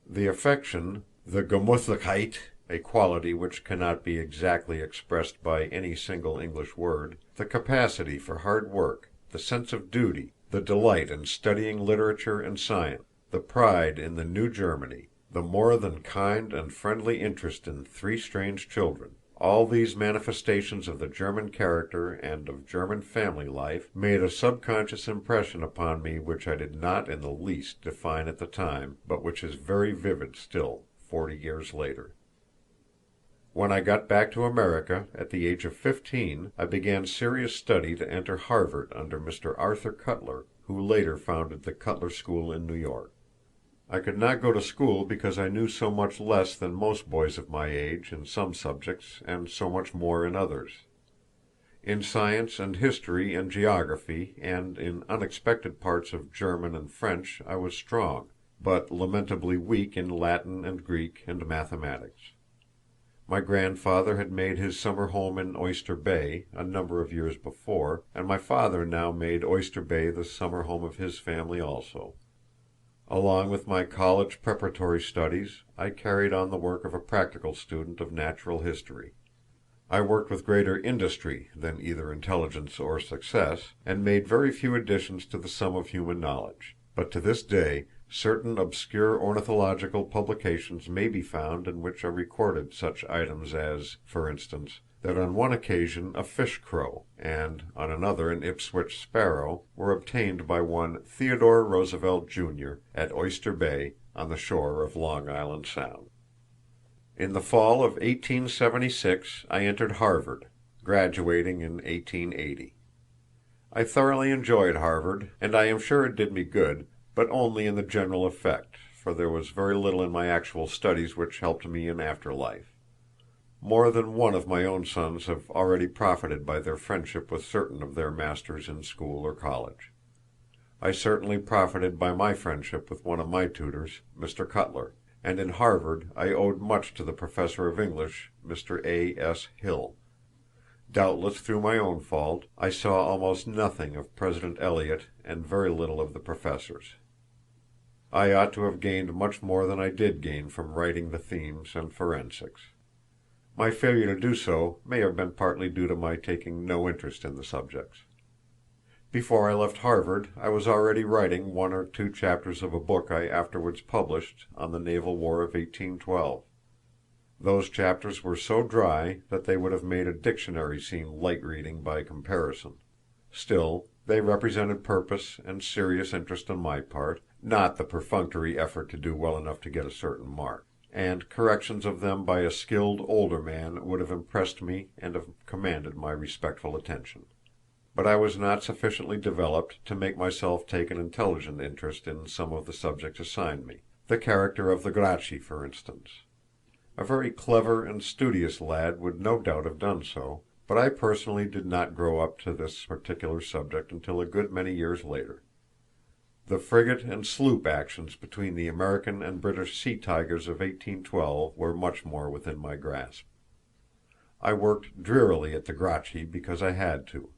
The affection, the Gemüthlichkeit, a quality which cannot be exactly expressed by any single English word, the capacity for hard work, the sense of duty, the delight in studying literature and science, the pride in the new Germany, the more than kind and friendly interest in three strange children, all these manifestations of the German character and of German family life made a subconscious impression upon me which I did not in the least define at the time, but which is very vivid still, 40 years later. When I got back to America, at the age of 15, I began serious study to enter Harvard under Mr. Arthur Cutler, who later founded the Cutler School in New York. I could not go to school because I knew so much less than most boys of my age in some subjects and so much more in others. In science and history and geography and in unexpected parts of German and French I was strong, but lamentably weak in Latin and Greek and mathematics. My grandfather had made his summer home in Oyster Bay a number of years before, and my father now made Oyster Bay the summer home of his family also. Along with my college preparatory studies, I carried on the work of a practical student of natural history. I worked with greater industry than either intelligence or success, and made very few additions to the sum of human knowledge, but to this day certain obscure ornithological publications may be found in which are recorded such items as, for instance, that on one occasion a fish crow, and on another an Ipswich sparrow, were obtained by one Theodore Roosevelt, Jr., at Oyster Bay, on the shore of Long Island Sound. In the fall of 1876 I entered Harvard, graduating in 1880. I thoroughly enjoyed Harvard, and I am sure it did me good, but only in the general effect, for there was very little in my actual studies which helped me in after life. More than one of my own sons have already profited by their friendship with certain of their masters in school or college. I certainly profited by my friendship with one of my tutors, Mr. Cutler, and in Harvard I owed much to the professor of English, Mr. A. S. Hill. Doubtless through my own fault, I saw almost nothing of President Eliot and very little of the professors. I ought to have gained much more than I did gain from writing the themes and forensics. My failure to do so may have been partly due to my taking no interest in the subjects. Before I left Harvard I was already writing 1 or 2 chapters of a book I afterwards published on the Naval War of 1812. Those chapters were so dry that they would have made a dictionary seem light reading by comparison. Still, they represented purpose and serious interest on my part, not the perfunctory effort to do well enough to get a certain mark, and corrections of them by a skilled older man would have impressed me and have commanded my respectful attention. But I was not sufficiently developed to make myself take an intelligent interest in some of the subjects assigned me, the character of the Gracchi, for instance. A very clever and studious lad would no doubt have done so, but I personally did not grow up to this particular subject until a good many years later. The frigate and sloop actions between the American and British sea tigers of 1812 were much more within my grasp. I worked drearily at the Gracchi because I had to.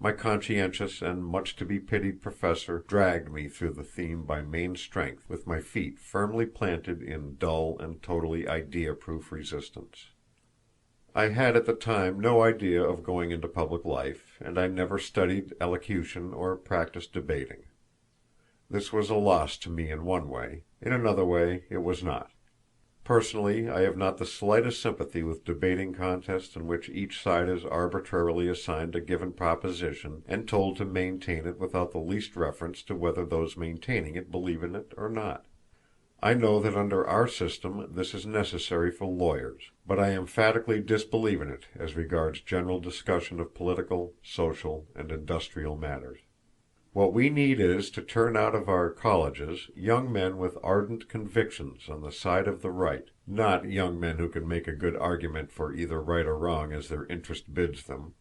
My conscientious and much to be pitied professor dragged me through the theme by main strength, with my feet firmly planted in dull and totally idea-proof resistance. I had at the time no idea of going into public life, and I never studied elocution or practiced debating. This was a loss to me in one way; in another way it was not. Personally, I have not the slightest sympathy with debating contests in which each side is arbitrarily assigned a given proposition and told to maintain it without the least reference to whether those maintaining it believe in it or not. I know that under our system this is necessary for lawyers, but I emphatically disbelieve in it as regards general discussion of political, social, and industrial matters. What we need is to turn out of our colleges young men with ardent convictions on the side of the right, not young men who can make a good argument for either right or wrong as their interest bids them.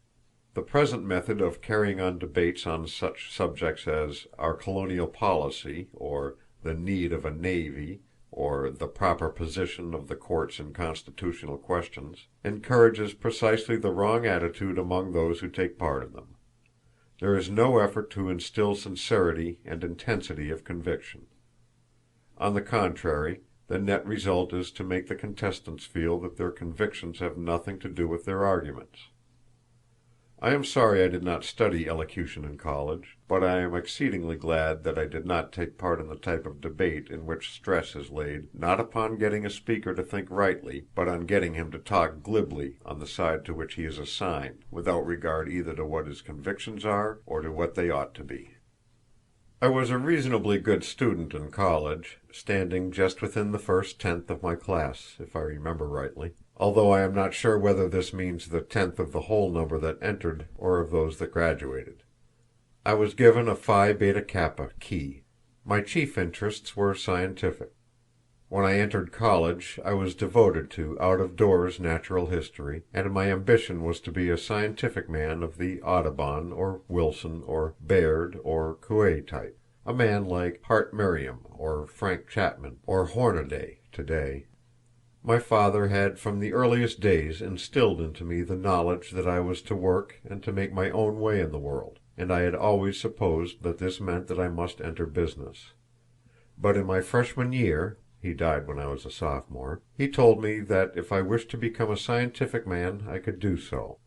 The present method of carrying on debates on such subjects as our colonial policy, or the need of a navy, or the proper position of the courts in constitutional questions, encourages precisely the wrong attitude among those who take part in them. There is no effort to instill sincerity and intensity of conviction. On the contrary, the net result is to make the contestants feel that their convictions have nothing to do with their arguments. I am sorry I did not study elocution in college, but I am exceedingly glad that I did not take part in the type of debate in which stress is laid, not upon getting a speaker to think rightly, but on getting him to talk glibly on the side to which he is assigned, without regard either to what his convictions are or to what they ought to be. I was a reasonably good student in college, standing just within the first tenth of my class, if I remember rightly, although I am not sure whether this means the tenth of the whole number that entered or of those that graduated. I was given a Phi Beta Kappa key. My chief interests were scientific. When I entered college I was devoted to out-of-doors natural history, and my ambition was to be a scientific man of the Audubon or Wilson or Baird or Coué type, a man like Hart Merriam or Frank Chapman or Hornaday today. My father had from the earliest days instilled into me the knowledge that I was to work and to make my own way in the world, and I had always supposed that this meant that I must enter business. But in my freshman year (he died when I was a sophomore) he told me that if I wished to become a scientific man I could do so.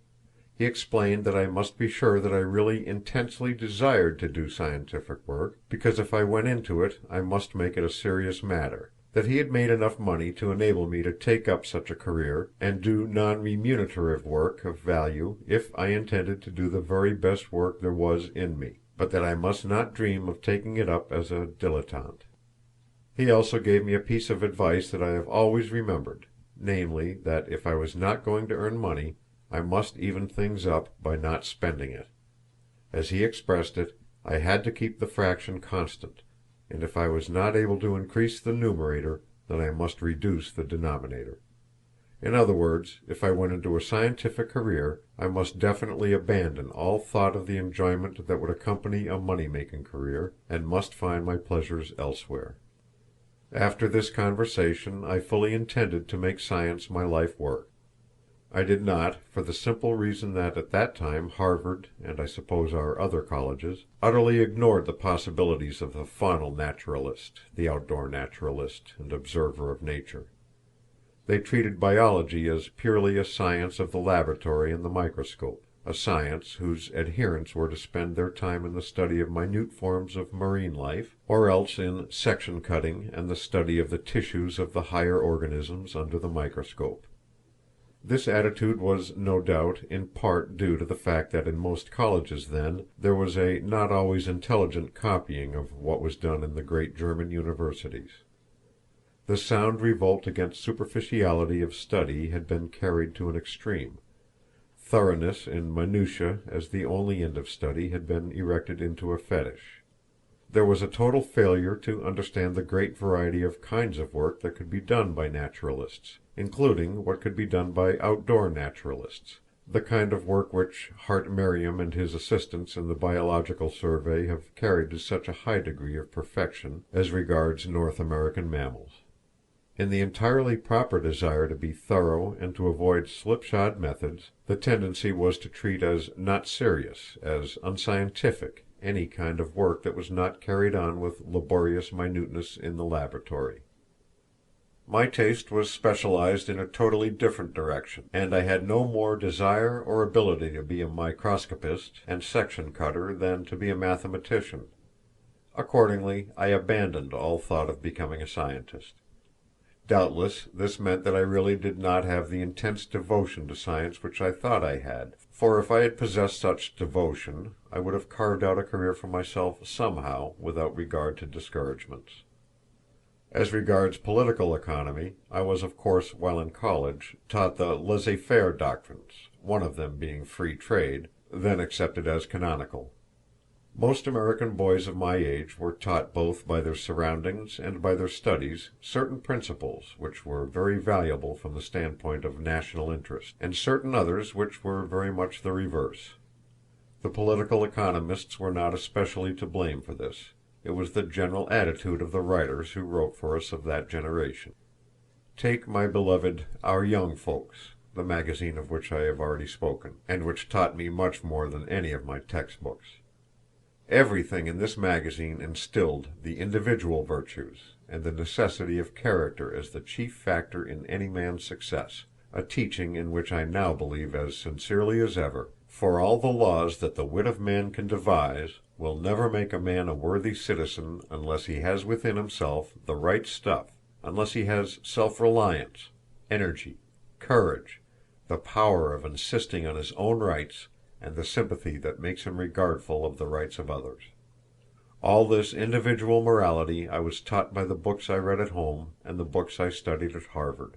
He explained that I must be sure that I really intensely desired to do scientific work, because if I went into it I must make it a serious matter; that he had made enough money to enable me to take up such a career and do non-remunerative work of value if I intended to do the very best work there was in me, but that I must not dream of taking it up as a dilettante. He also gave me a piece of advice that I have always remembered, namely, that if I was not going to earn money, I must even things up by not spending it. As he expressed it, I had to keep the fraction constant, and if I was not able to increase the numerator, then I must reduce the denominator. In other words, if I went into a scientific career, I must definitely abandon all thought of the enjoyment that would accompany a money-making career, and must find my pleasures elsewhere. After this conversation I fully intended to make science my life work. I did not, for the simple reason that at that time Harvard, and I suppose our other colleges, utterly ignored the possibilities of the faunal naturalist, the outdoor naturalist and observer of nature. They treated biology as purely a science of the laboratory and the microscope, a science whose adherents were to spend their time in the study of minute forms of marine life, or else in section cutting and the study of the tissues of the higher organisms under the microscope. This attitude was, no doubt, in part due to the fact that in most colleges then there was a not always intelligent copying of what was done in the great German universities. The sound revolt against superficiality of study had been carried to an extreme. Thoroughness in minutiae as the only end of study had been erected into a fetish. There was a total failure to understand the great variety of kinds of work that could be done by naturalists, including what could be done by outdoor naturalists, the kind of work which Hart Merriam and his assistants in the Biological Survey have carried to such a high degree of perfection as regards North American mammals. In the entirely proper desire to be thorough and to avoid slipshod methods, the tendency was to treat as not serious, as unscientific, any kind of work that was not carried on with laborious minuteness in the laboratory. My taste was specialized in a totally different direction, and I had no more desire or ability to be a microscopist and section cutter than to be a mathematician. Accordingly, I abandoned all thought of becoming a scientist. Doubtless this meant that I really did not have the intense devotion to science which I thought I had, for if I had possessed such devotion I would have carved out a career for myself somehow without regard to discouragements. As regards political economy, I was of course, while in college, taught the laissez-faire doctrines, one of them being free trade, then accepted as canonical. Most American boys of my age were taught both by their surroundings and by their studies certain principles which were very valuable from the standpoint of national interest, and certain others which were very much the reverse. The political economists were not especially to blame for this. It was the general attitude of the writers who wrote for us of that generation. Take my beloved Our Young Folks, the magazine of which I have already spoken, and which taught me much more than any of my textbooks. Everything in this magazine instilled the individual virtues, and the necessity of character as the chief factor in any man's success, a teaching in which I now believe as sincerely as ever, for all the laws that the wit of man can devise will never make a man a worthy citizen unless he has within himself the right stuff, unless he has self-reliance, energy, courage, the power of insisting on his own rights, and the sympathy that makes him regardful of the rights of others. All this individual morality I was taught by the books I read at home and the books I studied at Harvard.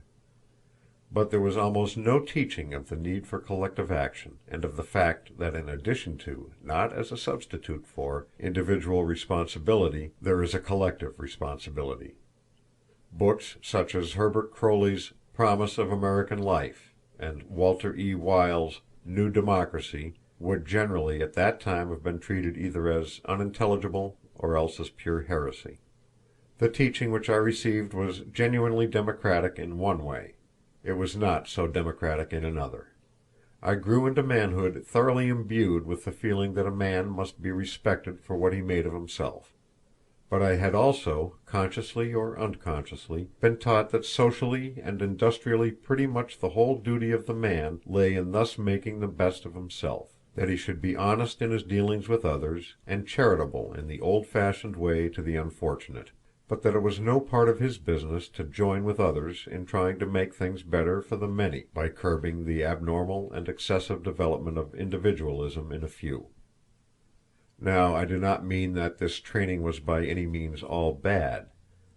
But there was almost no teaching of the need for collective action, and of the fact that in addition to, not as a substitute for, individual responsibility, there is a collective responsibility. Books such as Herbert Croly's Promise of American Life and Walter E. Weil's New Democracy would generally at that time have been treated either as unintelligible or else as pure heresy. The teaching which I received was genuinely democratic in one way. It was not so democratic in another. I grew into manhood thoroughly imbued with the feeling that a man must be respected for what he made of himself. But I had also, consciously or unconsciously, been taught that socially and industrially pretty much the whole duty of the man lay in thus making the best of himself, that he should be honest in his dealings with others, and charitable in the old-fashioned way to the unfortunate, but that it was no part of his business to join with others in trying to make things better for the many by curbing the abnormal and excessive development of individualism in a few. Now I do not mean that this training was by any means all bad.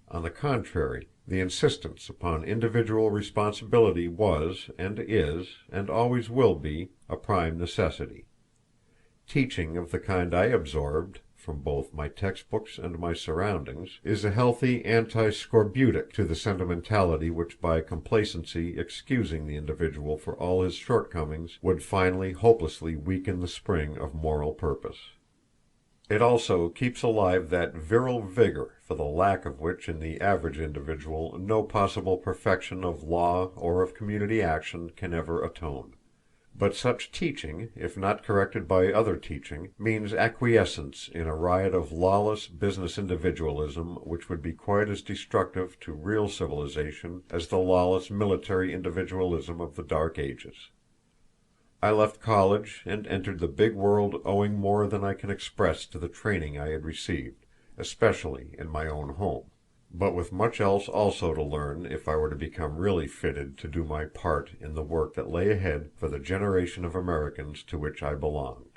On the contrary, the insistence upon individual responsibility was, and is, and always will be, a prime necessity. Teaching of the kind I absorbed, from both my textbooks and my surroundings, is a healthy anti-scorbutic to the sentimentality which by complacency excusing the individual for all his shortcomings would finally hopelessly weaken the spring of moral purpose. It also keeps alive that virile vigor for the lack of which in the average individual no possible perfection of law or of community action can ever atone. But such teaching, if not corrected by other teaching, means acquiescence in a riot of lawless business individualism which would be quite as destructive to real civilization as the lawless military individualism of the Dark Ages. I left college and entered the big world owing more than I can express to the training I had received, especially in my own home, but with much else also to learn if I were to become really fitted to do my part in the work that lay ahead for the generation of Americans to which I belonged.